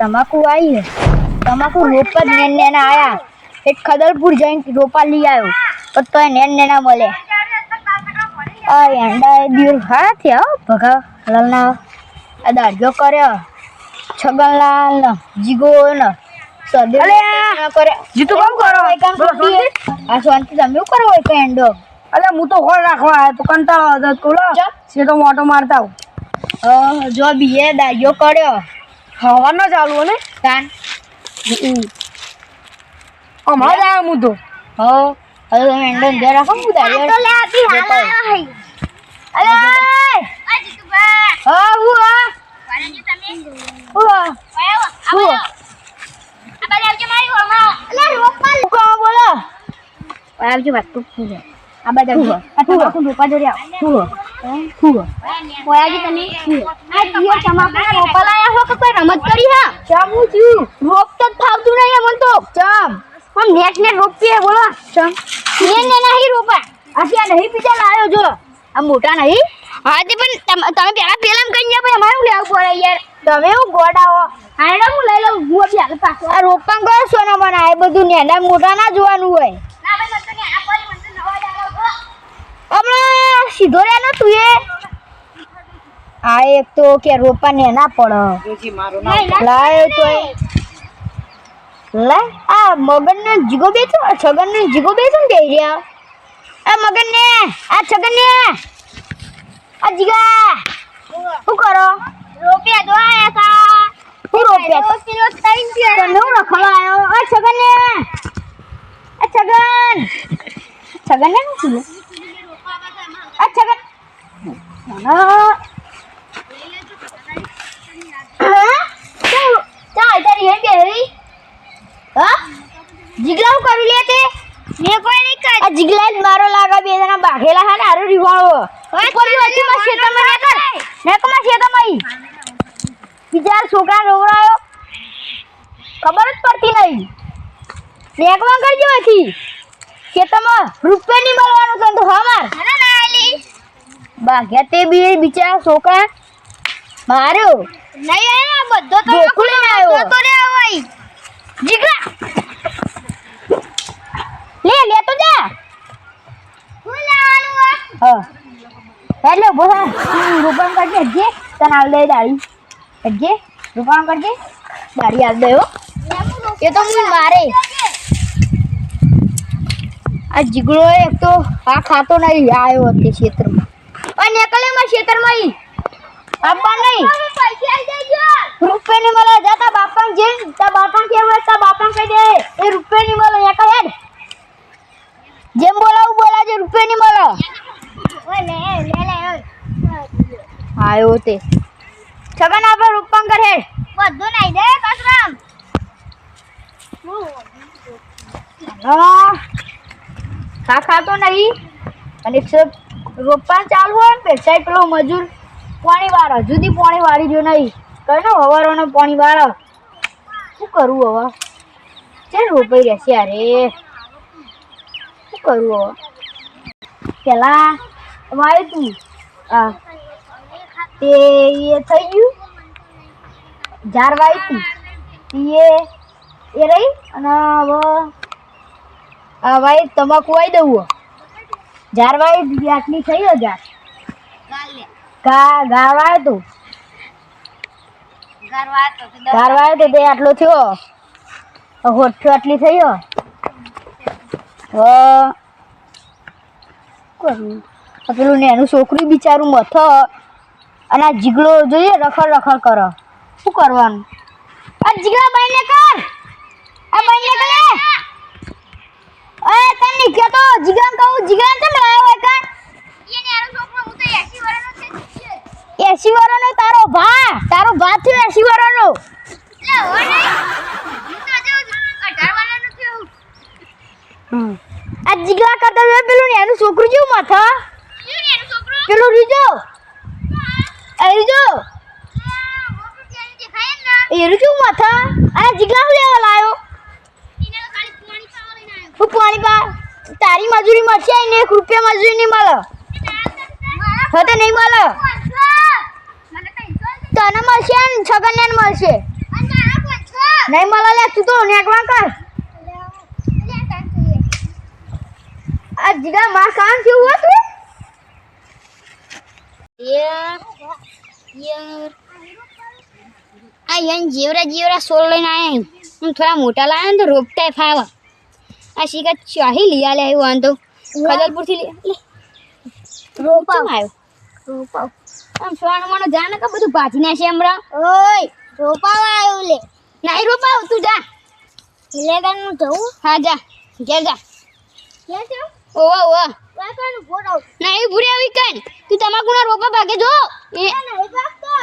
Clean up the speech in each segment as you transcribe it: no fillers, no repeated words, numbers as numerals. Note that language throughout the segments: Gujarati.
તમાકુ આવી है તમાકુ રોપા નેન નેના આયા એક ખદરપુર જઈને રોપા લઈ આવ્યો પણ તોય નેન નેના મળે આ એંડા દીર હા થયા ભગા લાલના આ દાઢિયો કર્યો છગનલાલ ને જીગો ને સદે કરે જીતુ કામ કરો આ શાંતિ તમે શું કરો હોય એંડો અલે હું તો હોળ રાખવા આવ્યો તો કંટાળો હતો કોલો છે તો મોટો મારતા જો બીએ દાઢિયો કર્યો હવાનો ચાલુ ને તાન અમારે આવ્યો હું તો હવે તમે એંડો ને રાખો હું દાઢિયો તો લે આપી હાલ અલે આ જીતુબા હા હું વાળાજી તમે હું આવો આ બાજુ આવજો મારી હોમાં અલે રોપા કોણ બોલો આવજો વાત તો ફૂલે આ બાજુ આવજો આ તો રોપા જોરી આવો ઓયાજી તમે આ દિયો તમાકુ રોપા લાયા હો કે કોઈ રમત કરી હા ચામું છું રોપ તો થાવતું નહીં મન તો ચમ હમ નેટ રોપીએ બોલો ચમ ને નહીં રોપા આથી આ નહીં બીજા લાયો જો આ મોટા નહીં હા તે પણ તમે પેલા કઈ ગયા ભાઈ અમારું લેવું પડે યાર તમે હું ગોડાવો હાડા હું લઈ લઉં હું બી હાલ પાછો આ રોપા કરો સોના બના એ બધું નેના મોટા ના જોવાનું હોય ના ભાઈ મત ને આ પડી મત નવા જાવ હમણાં સીધો રે ને તું એ આ એક તો કે રોપા નેના પડ લાયો તો લે આ મગન ને જીગો બેચો છગન ને જીગો બેચો દે રહ્યા આ મગન ને આ છગન ને આ જીગા શું કરો રોપિયા દો આયા તા હું રોપિયા કિલો 3 કિલો તને હું રખવા આવ્યો આ છગન ને આ છગન છગન ને શું આ છગન ના ચા તારી હે બેરી હા જીગલા હું કરું લે તે મે કોઈ નહીં કર આ જીગલા જ મારો લાગા બે જણા બાઘેલા હે ને આરો રીવાળો કોઈ હતી માં શેતમાં ને કર ને કમા શેતમાં બીજા છોકરા રોવરાયો ખબર જ પડતી નહીં નેકવા કરજો હતી શેતમાં રૂપિયા ની મળવાનું છે તો હા માર ના ના આલી બાઘ્યા તે બી બિચારા છોકરા માર્યો નહીં આયા બધો તો ખુલી આવ્યો તો રે આવઈ જીગલા લે તો જા હું લાવવાનું હા એટલે બોલા રૂપાન કરજે જે તને આલ દે દાડી જે રૂપાન કરજે દાડી આલ દે હો એ તો હું મારે આ જીગડો એક તો આ ખાતો નહીં આવ્યો તે ક્ષેત્રમાં અને એકલેમાં ક્ષેત્રમાં આપવા નહીં પૈસા આઈ દેજો રૂપિયા ની મળે જાતા બાપા જે તા બાપા કેવું તા બાપા કહી દે એ રૂપિયા ની મળે એક હેડ જેમ બોલાવું બોલાજે રૂપિયા ની મળે ઓય લે આયો તે છગન આપણે રૂપાંકર હે બધું નહીં દે કસરામ ખાતો નહીં અને રોપા ચાલુ હોય ને પેસાઈ પેલો મજૂર પાણી વાળો જુદી પાણી વાળી જો નહીં કહે ને હવારોને પાણી વાળો શું કરવું હવે ચાલ રોપાઈ રહેશે અરે શું કરવું હવે પેલા અમારે તું તે એ થઈ ગયું ઝાર વાવી તું એ રહી અને હવે તમાકુ આવી દઉં ઝાર વાવી આટલી થઈ હજાર ગારવાય તો તે આટલો થયો હોઠ્યો આટલી થઈ કરું પેલું ને એનું છોકરું બિચારું મથ અને આ જીગડો જોઈએ રખડ રખડ કરો શું કરવાનું આ જીગડા બાઈને કર આ બાઈને કરે એ તને કે તો જીગડા કહું જીગડા કેમ લાવ્યો હોય કર એને એનો છોકરો હું તો 80 વર્ષનો છે 80 વર્ષનો તારો ભા થયો 80 વર્ષનો એટલે હો ને હું તો જો 18 વર્ષનો થયો આ જીગડા કરતા પેલું ને એનું છોકરું જેવું માથા એનું છોકરું પેલું રીજો એ રીજો માથા આ જીગડા હું લેવા લાયો એને ખાલી પાણી પાવા લઈને આવ્યો હું પાણી પા તારી મજૂરી મળશે ને 1 રૂપિયા મજૂરી નહીં મળે હવે નહીં મળે તને મળશે ને છગનને મળશે નહીં મળે લે તું તો નેકવા કર આ જીગા માર કામ કેવું હતું યાર આ યન જીવરા સોલ લઈને આયા હું થોડા મોટા લાયા ને તો રોપતા ફાવા આ શીખા ચાહી લીયા લે આવ્યો આંતો ખદલપુર થી લે રોપાવ રોપાવ આમ સોણ મનો જાને કે બધું ભાજી નાશે હમણાં ઓય રોપાવ આવ્યો લે નહીં રોપાવ તું જા લેગન નું જવું હા જા ઘેર જા ક્યાં છે ઓવા કાકાનું ફોટો નહીં ભૂરે આવી કન તું તમાકુના રોપા ભાગે જો એ નહીં ભાગતો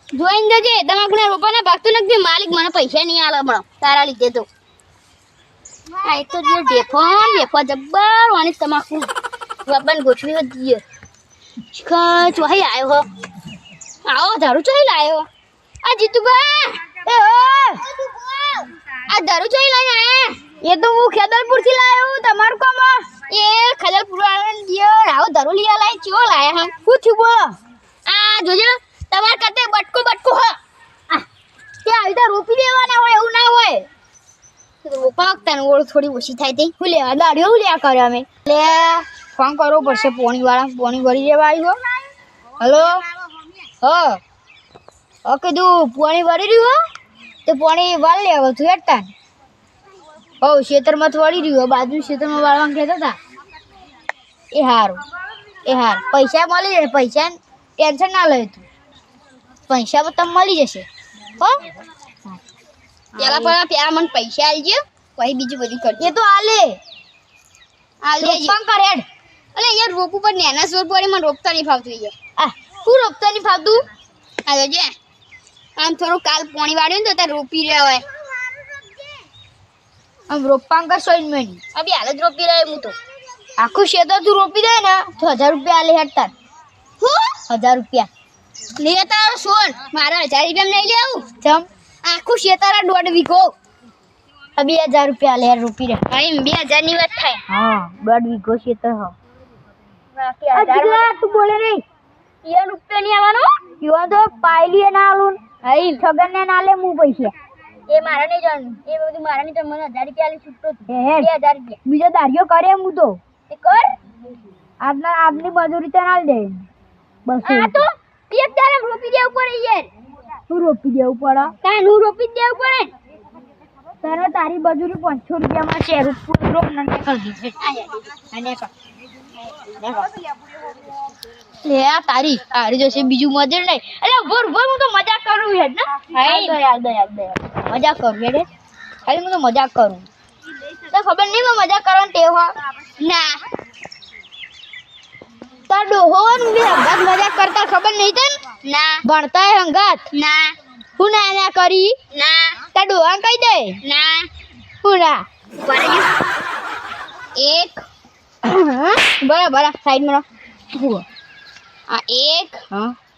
જોઈને જજે તમાકુના રોપા ના ભાગતો નથી માલિક મને પૈસા નહીં આલે હમણાં તારા લીધે તો આ એક તો જે ડેફો જબ્બર વાણી તમાકુ બાપન ગોઠવી હતી ચોહી આવ્યો હો આવો ધારું ચોહી લાયો આ જીતુબા એ ઓ આ ધારું ચોહી લઈને આયા એ તો હું ખેદલપુર થી લાયો તમારું કામ એ ખેદલપુર વાળાને દિયો આવો ધારું લીયા લાય ચો લાયા હમ હું થયું બોલો આ જોજો તમાર કરતે બટકો હ આ તે આવી તો રોપી દેવાના હોય એવું ના હોય રોપા તને ઓળ થોડી ઓછી થાય તે હું લેવા દાડીઓ હું લેવા કર્યો અમે લે ફોન કરવો પડશે પોણી વાળા પોણી ભરી દેવા આવ્યો હલો કીધું પોણી ભરી રહ્યું તો પોણી વાળ લેવા તું એટલા ખેતરમાં વળી રહ્યું બાજુ ખેતરમાં વાળવા કહેતા હતા એ હારું પૈસા મળી જશે પૈસા ટેન્શન ના લે તું પૈસા તમને મળી જશે હો પેલા મને પૈસા આલજો પછી બીજું બધું કરજો એ તો આલે રોપણ કર હેડ અલે યાર રોપ ઉપર નેના સોર પડી મને રોપતા નહીં ફાવતું યાર હું રોપતા નહીં ફાવતું આ જોજે આમ થોડું કાલ પાણી વાળ્યું ને તો તાર રોપી રહ્યા હોય આમ રોપણ કર સોઈન મહિની અભી હાલ જ રોપી રહ્યા હું તો આખું ખેતર તું રોપી દે ને તો 1000 રૂપિયા આલે હેડ તાર હું 1000 રૂપિયા લે તારો સોન મારા 1000 રૂપિયા નહીં લેવું જમ આખું ખેતર 1.5 વીઘો 2000 રૂપિયા લે રૂપી રે હા 2000 ની વાત થાય હા 1.5 વીઘો ખેતર હો બાકી 1000 તું બોલે નહીં ઈયા રૂપિયા ની આવવાનો ઈવા તો પાયલી ના આલું હઈ છગન ને ના લે હું પૈસા એ મારા નહીં જાણું એ બધું મારા નહીં તો મને 1000 રૂપિયા આલી છૂટતો 2000 રૂપિયા બીજો દારિયો કરે હું તો એ કર આજની મજૂરી તો ના દે બસ આ તો એક તારે રોપી દેવું પડે યાર તું રોપી દેવું પડે કાનું રોપી દેવું પડે તારે તારી મજૂરી 500 રૂપિયામાં છે રોપ ન કર દીધે આને કર લે આ તારી જોશે બીજું મજૂર નહીં અરે ઉભર હું તો મજાક કરું હેડ ને યાદ મજાક કરું હેડ ખાલી હું તો મજાક કરું તો ખબર નહીં મેં મજાક કરવાનું ટેવ ના તાર ડોહો ને હંગાત મજાક કરતા ખબર નહીં તને ના ભણતા હે હંગાત ના હું ના કરી ના તાર ડોહા કહી દે ના હું ના એક બરાબર સાઈડ માં આ 1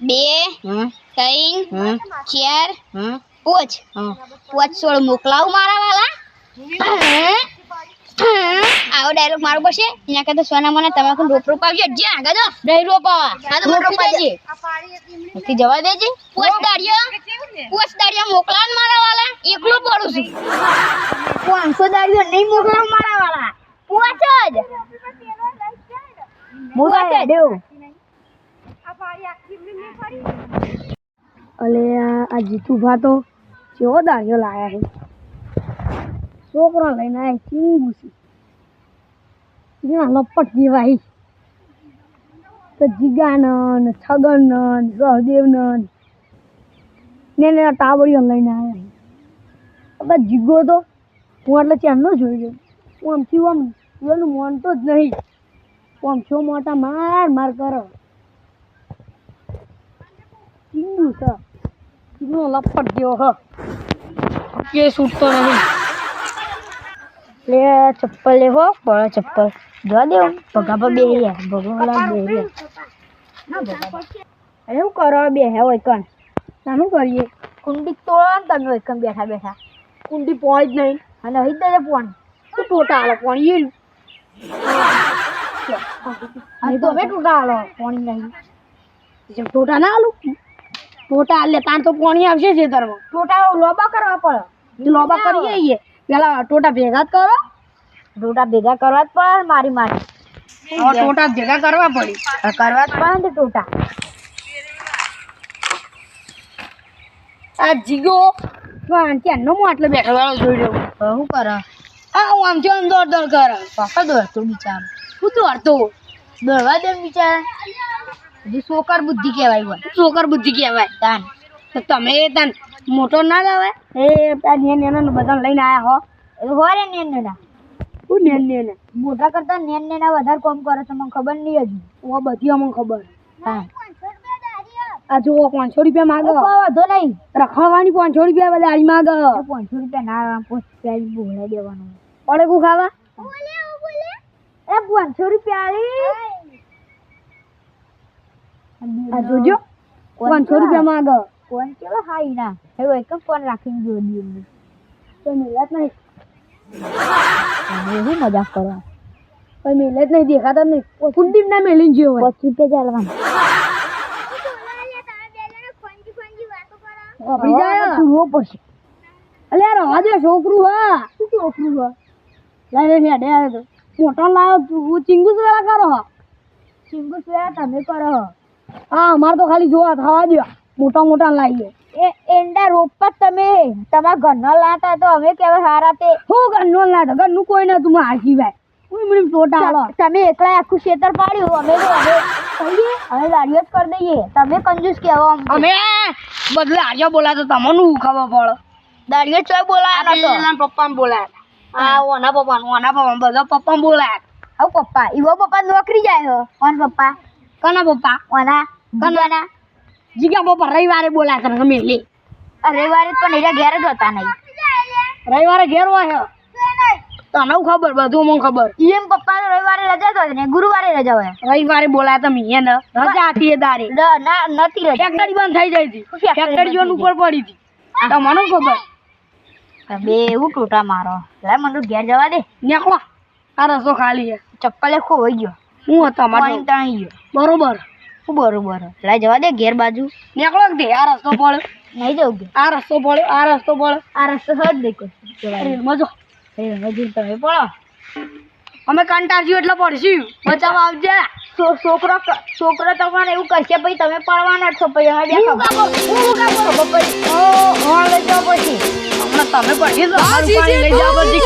2 3 4 5 16 મોકલાવ મારા વાલા આવો ડાયલોગ મારો પડશે એના કરતા સોના મને તમાકુ રોપ આવજો જે આગળ જો નહીં રોપાવા આ તો રોપ દેજે નક્કી જવા દેજે પોસ્ટ દાડિયા મોકલાવ મારા વાલા એકલો પડું છું 500 દાડિયો નહીં મોકલાવ મારા વાલા પોચ જ મોગા દેવ અલે આ જીતુભા તો કેવો દાડિયો લાયા છે છોકરા લઈને આવ્યા ચીંગુસી લપટ જેવા તો જીગાનંદ છગનંદ સહદેવનંદ ને ટાવડીઓ લઈને આવ્યા જીગો તો હું એટલે ચેમનો જોઈ ગયો હું આમથી આમ એનું માનતો જ નહીં હું આમ છો મોટા માર કરો ચીંગુ છે ચીંગનો લપટ જેવો હ કે છૂટતો નહીં લે ચપ્પલ લેવો બળા ચપ્પલ જોવા દેવું ભગા પર બેહ્યા ભગવાન બેહ્યા અરે શું કરો બેહ્યા હોય કણ શું કરીએ કુંડી તોડો ને તમે હોય કણ બેઠા કુંડી પોઈ જ નહીં અને અહીં દે પોણ તું ટોટા આલો પોણ એ તો અમે ટોટા આલો પોણી નહીં જેમ ટોટા ના આલું ટોટા લે તાણ તો પાણી આવશે ખેતરમાં ટોટા લોબા કરવા પડે લોબા કરીએ છીએ પેલા ટોટા ભેગા જ કરો ટોટા ભેગા કરવા જ પડે મારી મારી હવે ટોટા ભેગા કરવા પડી કરવા જ પડે ને ટોટા આ જીગો ત્યાંનો હું આટલે બેઠો વાળો જોઈ રહ્યો શું કરે આ હું આમ છે દોડ દોડ કરે પપ્પા દોડતો બિચારો શું દોડતો દોડવા દે બિચારા હજી સોકર બુદ્ધિ કહેવાય હોય છોકર બુદ્ધિ કહેવાય તાન તો તમે તાન મોટો ના લાવાય એ નેના બધા લઈને આયા હો એ હોય ને નેના હું નેને મોટા કરતા નેના વધારે કામ કરે છે મને ખબર નહીં હજુ ઓ બધી અમને ખબર હા આ જો 500 રૂપિયા માંગે વધો નહીં રખડવાની 500 રૂપિયા દાડી માંગે 500 રૂપિયા ના 5 બોલાઈ દેવાનું પડે કુ ખાવા એ 500 રૂપિયા આ જોજો 500 રૂપિયા માંગે કોણ કેવો હાઈ ના હવે એક ફોન રાખીને જોડી તો મિલત નહીં હું મજાક કરો કોઈ મિલત નહીં દેખાતા નહીં કુંડીમ ના મેલીને જેવો 5 રૂપિયા ચાલવાનું વાપરી જાય તું પડશે અલે યાર રવા દે છોકરું હા શું છોકરું હોય લાય રે હેડે આવે તો મોટો લાયો તું ચિંગુસ વાળા કરો સિંગુ સોયા તમે કરો હા અમાર તો ખાલી જોવા થવા દો મોટા મોટા લાવીએ એ એંડા રોપા તમે તમારા ઘરનો લાતા તો અમે કેવા હારા તે હું ઘરનો લાતો ઘરનું કોઈ નતું માં હાકી ભાઈ હું મને ટોટા આલો તમે એકલા આખું ખેતર પાડ્યું અમે તો હવે કહીએ હવે ગાડીઓ જ કરી દઈએ તમે કંજૂસ કહેવા અમે બદલે આજે બોલાતો તમને ખબર પડે દાડીઓ જ ચોય બોલાયા નતો પેલા પપ્પાને બોલાયા આ ઓના પપ્પા બધા પપ્પાને બોલાયા આવ પપ્પા ઈવો પપ્પા નોકરી જાય હો કોણ પપ્પા કના પપ્પા ઓના કના જીગા પપ્પા રવિવારે બોલાયા તને ગમે લે રવિવારે પણ એના ઘેર જ હતા નહીં રવિવારે ઘેર હોય તને ખબર બધું મને ખબર એમ પપ્પા રવિવારે રજા તો ને ગુરુવારે રજા હોય રવિવારે બોલાયા તમે એને રજા હતી એ દારે ના નથી રજા ફેક્ટરી બંધ થઈ જઈ હતી ફેક્ટરી જોન ઉપર પડી હતી તમને ખબર બે એવું ટોટા મારો લે મને ઘેર જવા દે નીકળો આ રસ્તો ખાલી છે ચપ્પલે ખોવાઈ ગયો હું હતો પાણી તાણી ગયો બરોબર હું બરોબર લે જવા દે ઘેર બાજુ નીકળો કે આ રસ્તો પડે નહીં જવું કે આ રસ્તો પડે આ રસ્તો પડે આ રસ્તો હટ દેખો મજો હજુ તમે પડો અમે કંટાળ્યું એટલે પડશું બચાવવા આવજે છોકરો તમારે એવું કરશે પછી તમે પડવાના જ છો પછી અમે બે ખબર પછી હમણાં તમે પડી લઈ જાવ પછી